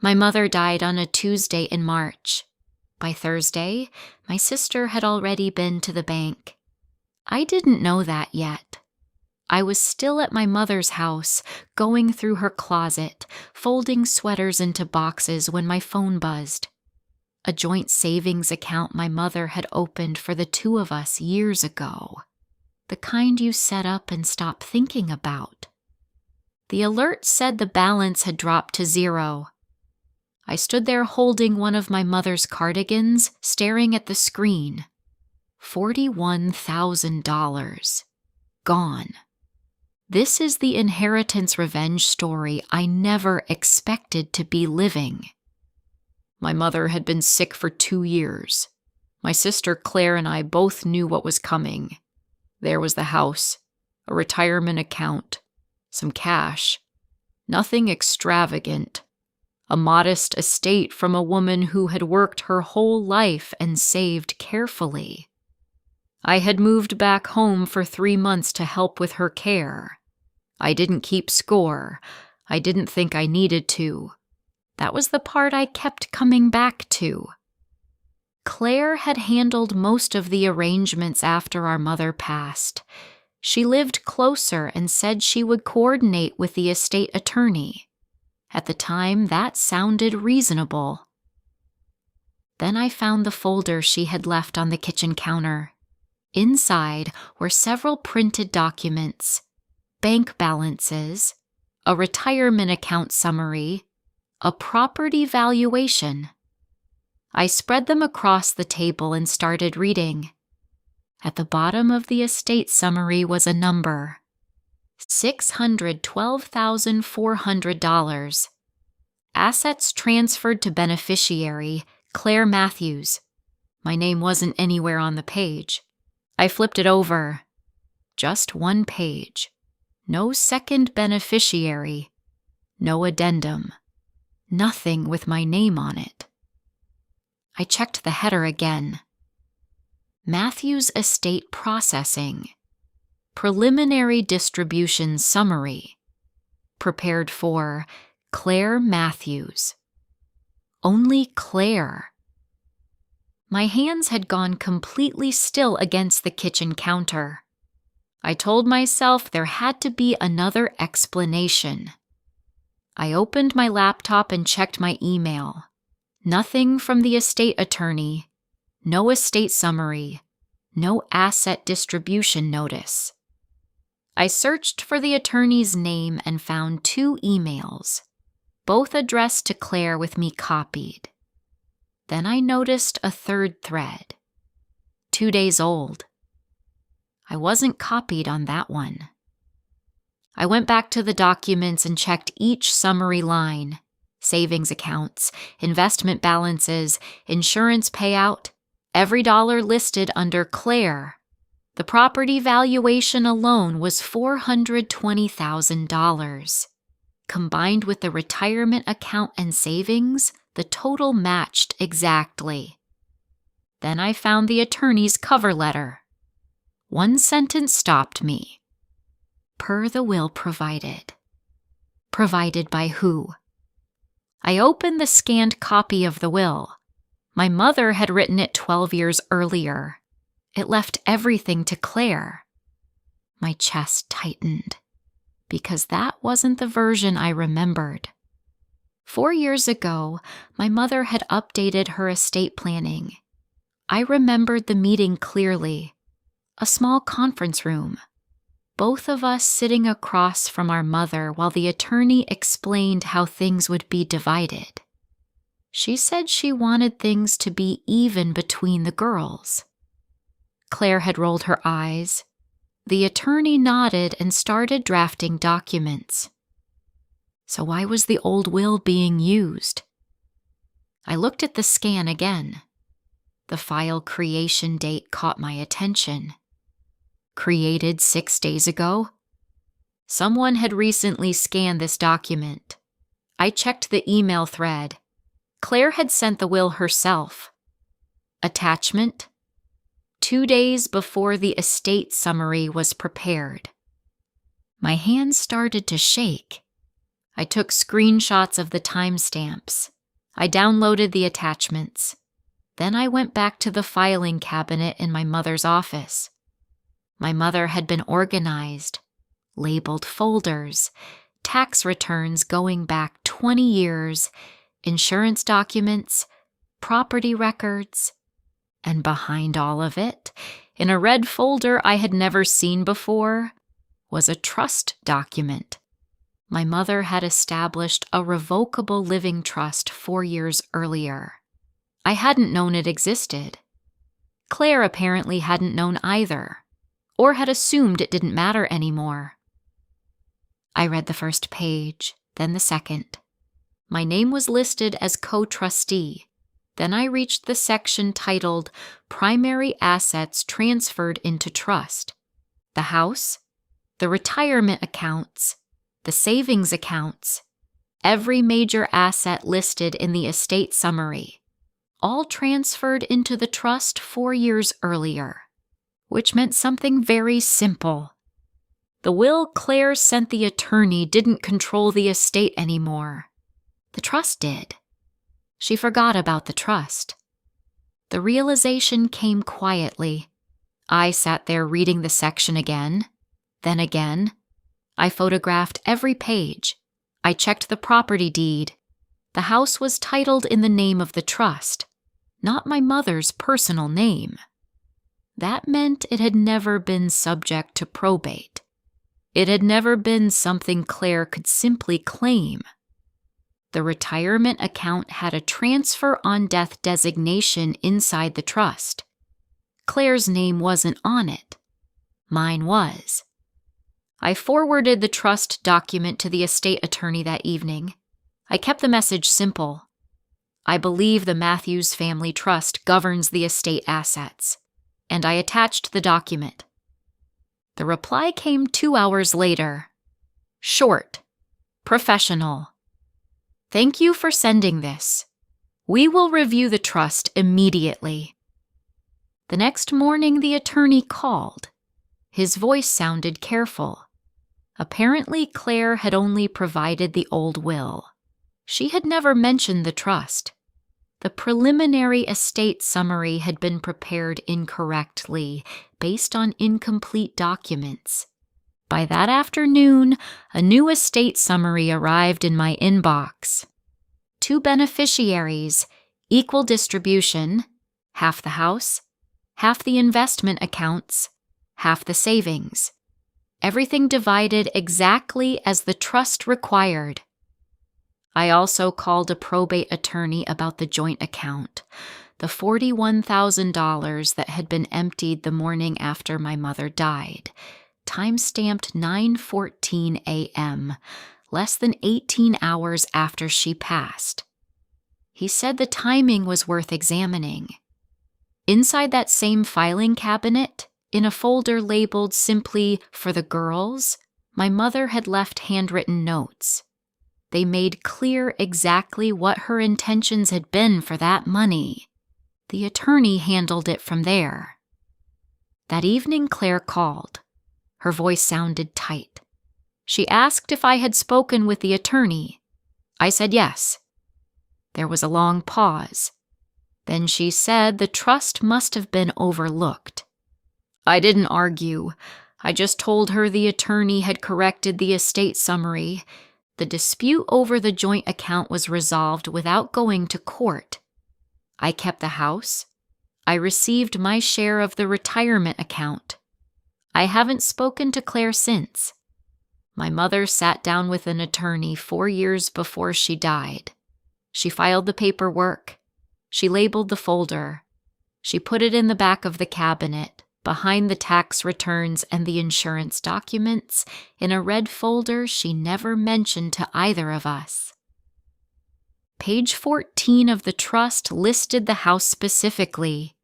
My mother died on a Tuesday in March. By Thursday, my sister had already been to the bank. I didn't know that yet. I was still at my mother's house, going through her closet, folding sweaters into boxes when my phone buzzed. A joint savings account my mother had opened for the two of us years ago. The kind you set up and stop thinking about. The alert said the balance had dropped to 0. I stood there holding one of my mother's cardigans, staring at the screen. $41,000. Gone. This is the inheritance revenge story I never expected to be living. My mother had been sick for 2 years. My sister Claire and I both knew what was coming. There was the house, a retirement account, some cash. Nothing extravagant. A modest estate from a woman who had worked her whole life and saved carefully. I had moved back home for 3 months to help with her care. I didn't keep score. I didn't think I needed to. That was the part I kept coming back to. Claire had handled most of the arrangements after our mother passed. She lived closer and said she would coordinate with the estate attorney. At the time, that sounded reasonable. Then I found the folder she had left on the kitchen counter. Inside were several printed documents, bank balances, a retirement account summary, a property valuation. I spread them across the table and started reading. At the bottom of the estate summary was a number. $612,400. Assets transferred to beneficiary, Claire Matthews. My name wasn't anywhere on the page. I flipped it over. Just one page. No second beneficiary. No addendum. Nothing with my name on it. I checked the header again. Matthews Estate Processing. Preliminary Distribution Summary. Prepared for Claire Matthews. Only Claire. My hands had gone completely still against the kitchen counter. I told myself there had to be another explanation. I opened my laptop and checked my email. Nothing from the estate attorney. No estate summary. No asset distribution notice. I searched for the attorney's name and found 2 emails, both addressed to Claire with me copied. Then I noticed a 3rd thread, 2 days old. I wasn't copied on that one. I went back to the documents and checked each summary line, savings accounts, investment balances, insurance payout, every dollar listed under Claire. The property valuation alone was $420,000. Combined with the retirement account and savings, the total matched exactly. Then I found the attorney's cover letter. One sentence stopped me. Per the will provided. Provided by who? I opened the scanned copy of the will. My mother had written it 12 years earlier. It left everything to Claire. My chest tightened, because that wasn't the version I remembered. 4 years ago, my mother had updated her estate planning. I remembered the meeting clearly. A small conference room. Both of us sitting across from our mother while the attorney explained how things would be divided. She said she wanted things to be even between the girls. Claire had rolled her eyes. The attorney nodded and started drafting documents. So why was the old will being used? I looked at the scan again. The file creation date caught my attention. Created 6 days ago? Someone had recently scanned this document. I checked the email thread. Claire had sent the will herself. Attachment: 2 days before the estate summary was prepared. My hands started to shake. I took screenshots of the timestamps. I downloaded the attachments. Then I went back to the filing cabinet in my mother's office. My mother had been organized, labeled folders, tax returns going back 20 years, insurance documents, property records, and behind all of it, in a red folder I had never seen before, was a trust document. My mother had established a revocable living trust 4 years earlier. I hadn't known it existed. Claire apparently hadn't known either, or had assumed it didn't matter anymore. I read the first page, then the second. My name was listed as co-trustee. Then I reached the section titled Primary Assets Transferred into Trust. The house, the retirement accounts, the savings accounts, every major asset listed in the estate summary, all transferred into the trust 4 years earlier, which meant something very simple. The will Claire sent the attorney didn't control the estate anymore. The trust did. She forgot about the trust. The realization came quietly. I sat there reading the section again, then again. I photographed every page. I checked the property deed. The house was titled in the name of the trust, not my mother's personal name. That meant it had never been subject to probate. It had never been something Claire could simply claim. The retirement account had a transfer on death designation inside the trust. Claire's name wasn't on it. Mine was. I forwarded the trust document to the estate attorney that evening. I kept the message simple. I believe the Matthews Family Trust governs the estate assets, and I attached the document. The reply came 2 hours later. Short. Professional. Thank you for sending this. We will review the trust immediately. The next morning, the attorney called. His voice sounded careful. Apparently, Claire had only provided the old will. She had never mentioned the trust. The preliminary estate summary had been prepared incorrectly, based on incomplete documents. By that afternoon, a new estate summary arrived in my inbox. 2 beneficiaries, equal distribution, half the house, half the investment accounts, half the savings. Everything divided exactly as the trust required. I also called a probate attorney about the joint account, the $41,000 that had been emptied the morning after my mother died. Time-stamped 9:14 a.m., less than 18 hours after she passed. He said the timing was worth examining. Inside that same filing cabinet, in a folder labeled simply "For the Girls," my mother had left handwritten notes. They made clear exactly what her intentions had been for that money. The attorney handled it from there. That evening, Claire called. Her voice sounded tight. She asked if I had spoken with the attorney. I said yes. There was a long pause. Then she said the trust must have been overlooked. I didn't argue. I just told her the attorney had corrected the estate summary. The dispute over the joint account was resolved without going to court. I kept the house. I received my share of the retirement account. I haven't spoken to Claire since. My mother sat down with an attorney 4 years before she died. She filed the paperwork. She labeled the folder. She put it in the back of the cabinet, behind the tax returns and the insurance documents, in a red folder she never mentioned to either of us. Page 14 of the trust listed the house specifically.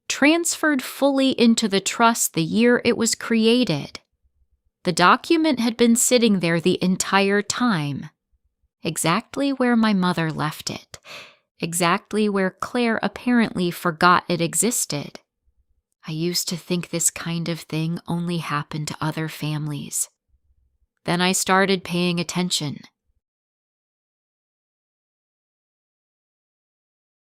Transferred fully into the trust the year it was created. The document had been sitting there the entire time, exactly where my mother left it, exactly where Claire apparently forgot it existed. I used to think this kind of thing only happened to other families. Then I started paying attention.